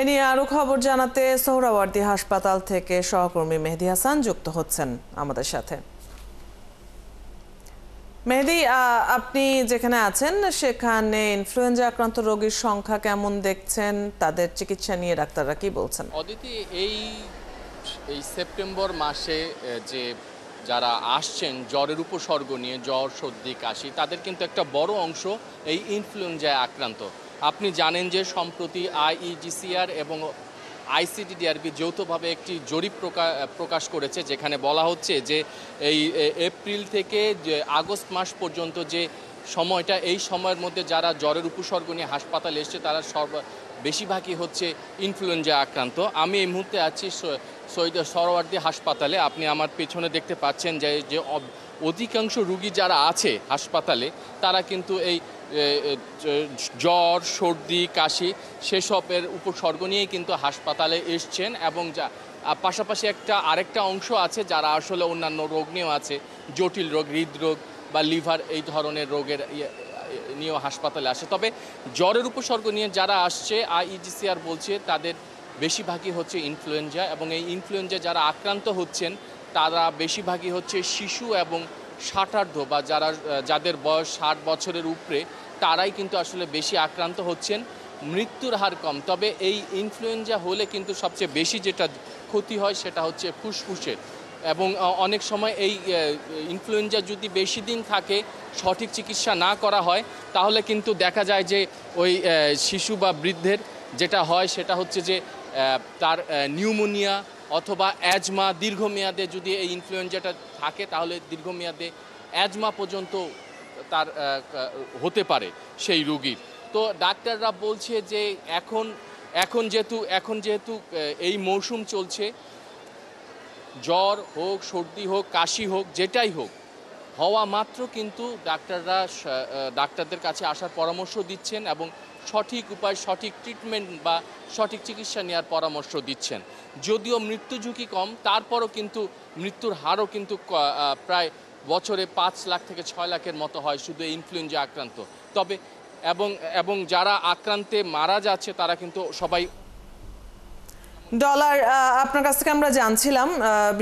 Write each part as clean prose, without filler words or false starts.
এ নিয়ে আরো খবর জানাতে সোহরাওয়ার্দী হাসপাতাল থেকে সহকর্মী মেহেদী হাসান যুক্ত হচ্ছেন আমাদের সাথে। মেহেদী, আপনি যেখানে আছেন সেখানে ইনফ্লুয়েঞ্জা আক্রান্ত রোগীর সংখ্যা কেমন দেখছেন, তাদের চিকিৎসা নিয়ে ডাক্তাররা কি বলছেন? অদিতি, এই সেপ্টেম্বর মাসে যে যারা আসছেন জ্বরের উপসর্গ নিয়ে, জ্বর সর্দি কাশি, তাদের কিন্তু একটা বড় অংশ এই ইনফ্লুয়েঞ্জায় আক্রান্ত। আপনি জানেন যে সম্প্রতি আইইজিসিআর এবং আইসিডিডিআরবি যৌথভাবে একটি জরিপ প্রকাশ করেছে, যেখানে বলা হচ্ছে যে এই এপ্রিল থেকে আগস্ট মাস পর্যন্ত যে সময়টা, এই সময়ের মধ্যে যারা জ্বরের উপসর্গ নিয়ে হাসপাতালে এসছে তারা বেশিরভাগই হচ্ছে ইনফ্লুয়েঞ্জা আক্রান্ত। আমি এই মুহূর্তে আছি সোহরাওয়ার্দী হাসপাতালে। আপনি আমার পেছনে দেখতে পাচ্ছেন যে অধিকাংশ রুগী যারা আছে হাসপাতালে তারা কিন্তু এই জ্বর সর্দি কাশি সেসবের উপসর্গ নিয়েই কিন্তু হাসপাতালে এসছেন, এবং পাশাপাশি আরেকটা অংশ আছে যারা আসলে অন্যান্য রোগ নিয়েও আছে, জটিল রোগ, হৃদরোগ বা লিভার এই ধরনের রোগের নিয়েও হাসপাতালে আসে। তবে জ্বরের উপসর্গ নিয়ে যারা আসছে আইইজিসিআর বলছে তাদের বেশিরভাগই হচ্ছে ইনফ্লুয়েঞ্জা, এবং এই ইনফ্লুয়েঞ্জা যারা আক্রান্ত হচ্ছেন তারা বেশিরভাগই হচ্ছে শিশু এবং ষাটার্ধ বা যাদের বয়স 60 বছরের উপরে, তারাই কিন্তু আসলে বেশি আক্রান্ত হচ্ছেন। মৃত্যুর হার কম, তবে এই ইনফ্লুয়েঞ্জা হলে কিন্তু সবচেয়ে বেশি যেটা ক্ষতি হয় সেটা হচ্ছে ফুসফুসের, এবং অনেক সময় এই ইনফ্লুয়েঞ্জা যদি বেশি দিন থাকে, সঠিক চিকিৎসা না করা হয়, তাহলে কিন্তু দেখা যায় যে ওই শিশু বা বৃদ্ধের যেটা হয় সেটা হচ্ছে যে তার নিউমোনিয়া অথবা অ্যাজমা, দীর্ঘমেয়াদে যদি এই ইনফ্লুয়েঞ্জাটা থাকে তাহলে দীর্ঘমেয়াদে অ্যাজমা পর্যন্ত তার হতে পারে সেই রোগীর। তো ডাক্তাররা বলছে যে এখন যেহেতু এই মৌসুম চলছে, জ্বর হোক, সর্দি হোক, কাশি হোক, যেটাই হোক, হওয়া মাত্র কিন্তু ডাক্তারদের কাছে আসার পরামর্শ দিচ্ছেন এবং সঠিক উপায়, সঠিক ট্রিটমেন্ট বা সঠিক চিকিৎসা নেওয়ার পরামর্শ দিচ্ছেন। যদিও মৃত্যু ঝুঁকি কম, তারপরও কিন্তু মৃত্যুর হারও কিন্তু প্রায় বছরে 5 লাখ থেকে 6 লাখের মতো হয় শুধু ইনফ্লুয়েঞ্জা আক্রান্ত। তবে এবং যারা আক্রান্তে মারা যাচ্ছে তারা কিন্তু সবাই ডলার। আপনার কাছ থেকে আমরা জানছিলাম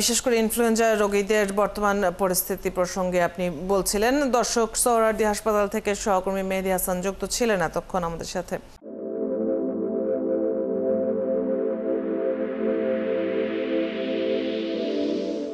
বিশেষ করে ইনফ্লুয়েঞ্জা রোগীদের বর্তমান পরিস্থিতি প্রসঙ্গে আপনি বলছিলেন। দর্শক, সোহরাওয়ার্দী হাসপাতাল থেকে সহকর্মী মেহেদী হাসান যুক্ত ছিলেন এতক্ষণ আমাদের সাথে।